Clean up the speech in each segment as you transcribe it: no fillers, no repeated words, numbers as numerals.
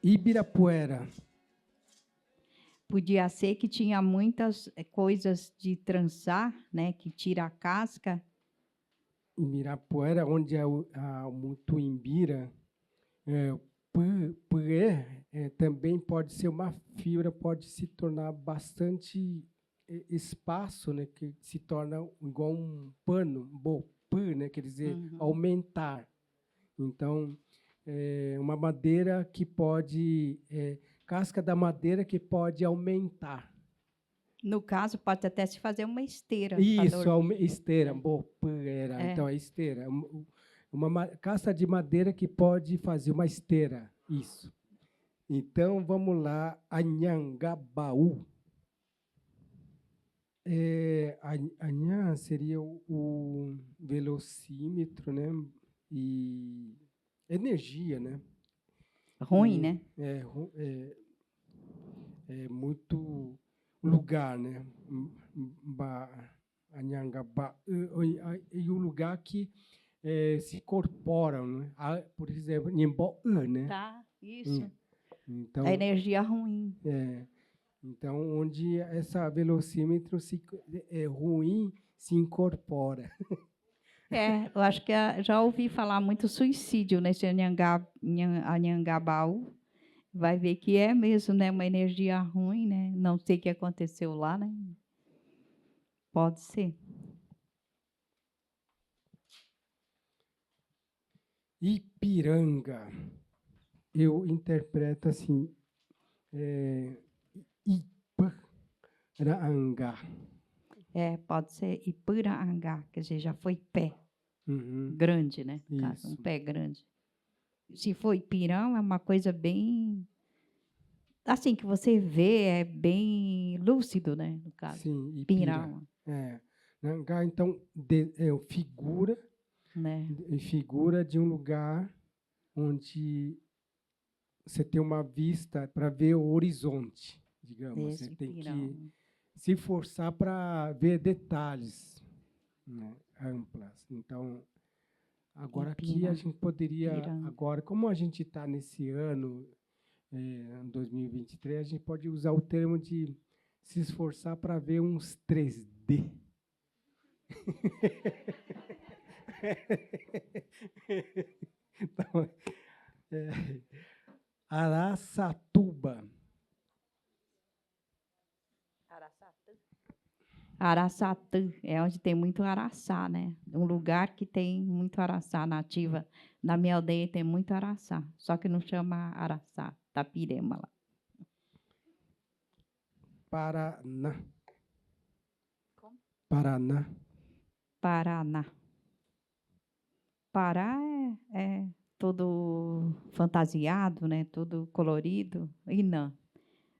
Ibirapuera. Podia ser que tinha muitas coisas de trançar, né? Que tira a casca. Ibirapuera, onde há muito imbira. Puer também pode ser uma fibra, pode se tornar bastante espaço, né, que se torna igual um pano, pu, né, quer dizer, aumentar. Então, uma madeira que pode, casca da madeira que pode aumentar. No caso, pode até se fazer uma esteira. Isso, esteira, É. então é esteira. Uma casca de madeira que pode fazer uma esteira, isso. Então, vamos lá, Anhangabaú. Anhã seria o velocímetro, né? E energia, né? Ruim, né? É muito lugar, né? Anhangabaú. E o lugar que se incorporam, né? Por exemplo, Nhemboã, né? Tá, isso. Então, A energia ruim. Então, onde essa velocímetro é ruim se incorpora. Eu acho que já ouvi falar muito suicídio nesse Anhangabaú. Vai ver que é mesmo, né? Uma energia ruim, né? Não sei o que aconteceu lá, né? Pode ser. Ipiranga. Eu interpreto assim, Ipiranga. Pode ser Ipiranga, quer dizer, já foi pé. Uhum. Grande, né? No caso, um Isso. pé grande. Se for Ipirão, é uma coisa bem... Assim, que você vê, é bem lúcido, né? No caso. Sim, Pirão, Nangá, então, figura, né? figura de um lugar onde você tem uma vista para ver o horizonte, digamos. Esse Você tem Pirão. que se forçar para ver detalhes, né, amplas. Então, agora aqui a gente poderia, agora, como a gente está nesse ano, 2023, a gente pode usar o termo de se esforçar para ver uns 3D. Então, Araçatuba. Araçatã é onde tem muito araçá, né? Um lugar que tem muito araçá nativa. Na minha aldeia tem muito araçá, só que não chama araçá, tapirema lá. Paraná. Como? Paraná. Paraná. Pará é todo fantasiado, né? Todo colorido. E não.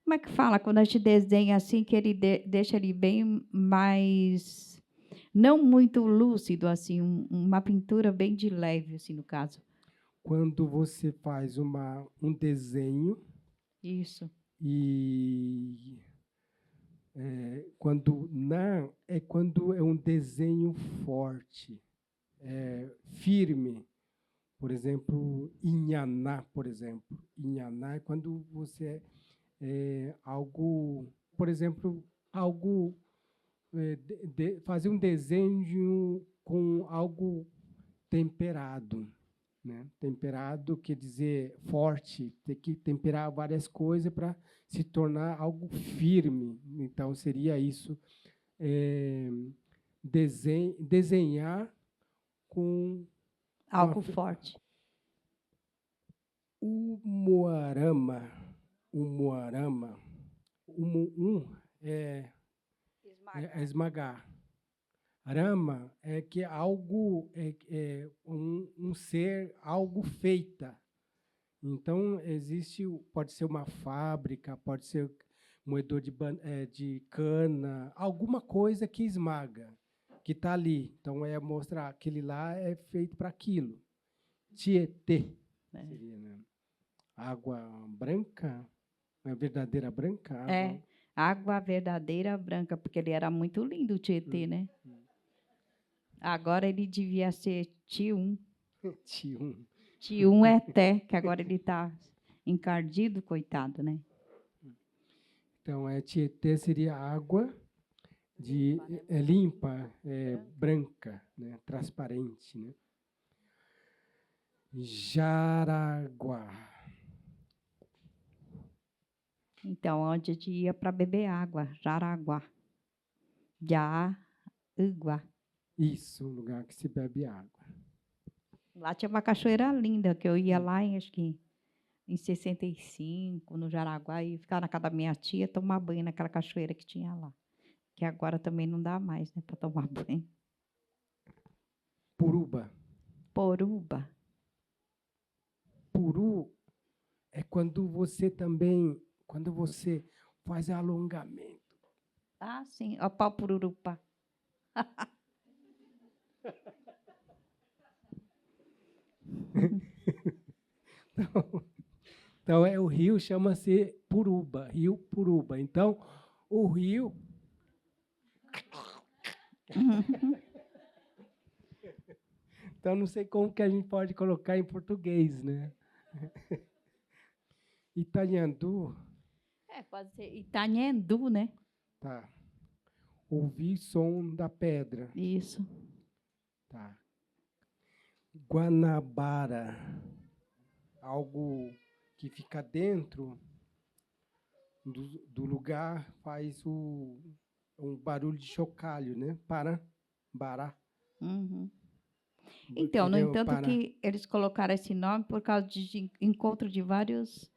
Como é que fala quando a gente desenha assim, que ele deixa ele bem mais... Não muito lúcido, assim, uma pintura bem de leve, assim, no caso. Quando você faz um desenho... Isso. E quando é um desenho forte, firme. Por exemplo, Inhaná, por exemplo. Inhaná é quando você algo, por exemplo, algo fazer um desenho com algo temperado. Né? Temperado quer dizer forte, tem que temperar várias coisas para se tornar algo firme. Então, seria isso, desenhar com... Algo forte. Umuarama. É esmagar. Rama é que algo um ser, algo feita. Então pode ser uma fábrica, pode ser moedor de cana, alguma coisa que esmaga, que está ali. Então mostrar aquele lá é feito para aquilo. Tietê seria, né? Água branca, a verdadeira branca. Água verdadeira branca, porque ele era muito lindo, o Tietê, né? Agora ele devia ser Tium. Tium. Tium é Té, que agora ele está encardido, coitado, né? Então, Tietê seria água limpa, branca, né? Transparente, né? Jaraguá. Então, onde a gente ia para beber água, Jaraguá. Jaraguá. Isso, um lugar que se bebe água. Lá tinha uma cachoeira linda, que eu ia lá, acho que em 65, no Jaraguá, e ficar na casa da minha tia, tomar banho naquela cachoeira que tinha lá. Que agora também não dá mais, né, para tomar banho. Puruba. Poruba. Puru é quando você faz alongamento. Ah, sim, o pau pururupa. Então, o rio chama-se Puruba, Rio Puruba. Então, o rio... Então, não sei como que a gente pode colocar em português, né? Itanhandu. Pode ser Itanhandu, né? Tá. Ouvir som da pedra. Isso. Tá. Guanabara. Algo que fica dentro do lugar, faz um barulho de chocalho, né? Bará. Uhum. Então, no entanto, que eles colocaram esse nome por causa de encontro de vários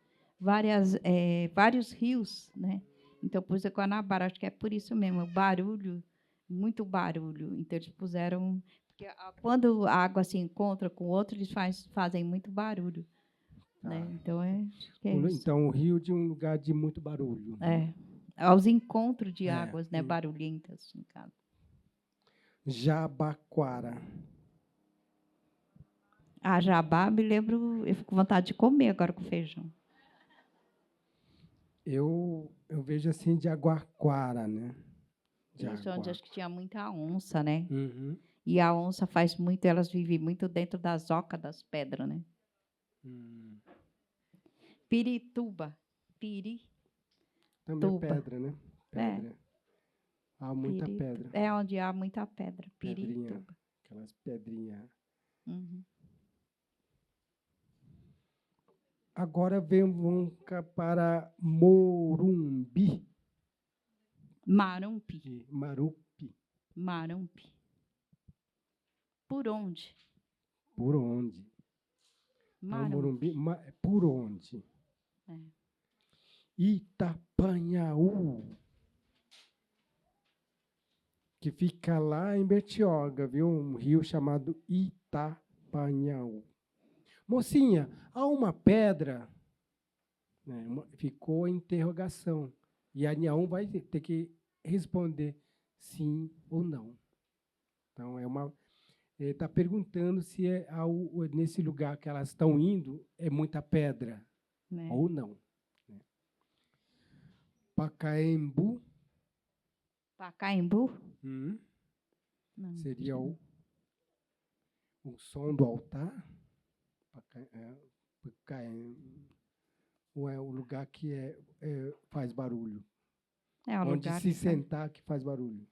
rios, né? Então, pus a Guanabara, acho que é por isso mesmo, barulho, muito barulho. Então, eles puseram... Porque quando a água se encontra com outro, eles fazem muito barulho. Né? Então, isso. Então, o rio de um lugar de muito barulho. Aos encontros de águas, né? Barulhentas, no caso. Jabaquara. A jabá, me lembro, eu fico com vontade de comer agora com feijão. Eu vejo assim de Aguaquara, né? Isso, onde acho que tinha muita onça, né? Uhum. E a onça faz muito, elas vivem muito dentro das ocas das pedras, né? Pirituba. Também é pedra, né? Pedra. Há muita pedra. É onde há muita pedra. Pedrinha, Pirituba. aquelas pedrinhas. Uhum. Agora vamos para Morumbi. Marumpi. Marumpi. Por onde? Por onde? Morumbi, por onde? Itapanhaú, que fica lá em Bertioga, viu? Um rio chamado Itapanhaú. Mocinha, há uma pedra, né? Ficou a interrogação, e a Nhaum vai ter que responder sim ou não. Então, está perguntando se nesse lugar que elas estão indo é muita pedra ou não. Pacaembu. Pacaembu? Não, seria o som do altar. Ou é o lugar que faz barulho? Onde se sentar que faz barulho.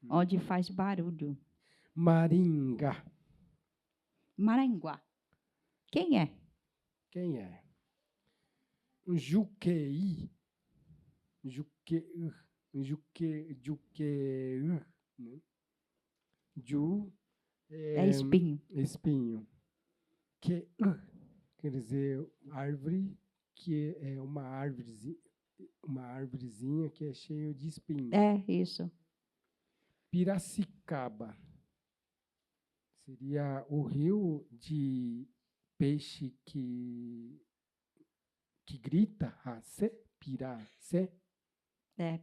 Onde faz barulho. Maringá. Maranguá. Quem é? Quem é? Juqueí. Né? É espinho. Espinho. Quer dizer, árvore, que é uma árvorezinha que é cheia de espinhos. É, isso. Piracicaba. Seria o rio de peixe que grita, piracê.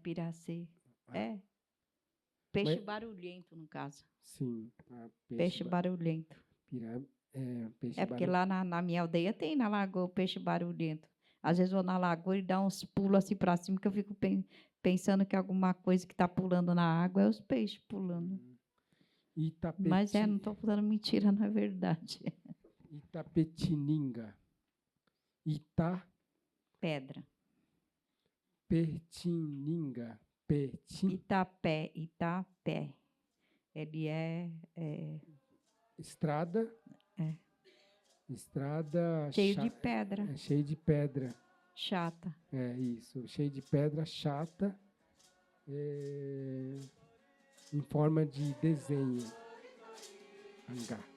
Piracê. Peixe barulhento, no caso. Sim. Peixe barulhento. Porque lá na minha aldeia tem na lagoa o peixe barulhento. Às vezes eu vou na lagoa e dá uns pulos assim para cima, que eu fico pensando que alguma coisa que está pulando na água é os peixes pulando. Mas não estou falando mentira, não é verdade. Itapetininga. Pedra. Itapetininga. Itapé. Ele é Estrada. Estrada cheio de pedra. Cheio de pedra. Chata. Isso. Cheio de pedra chata. Em forma de desenho. Angá.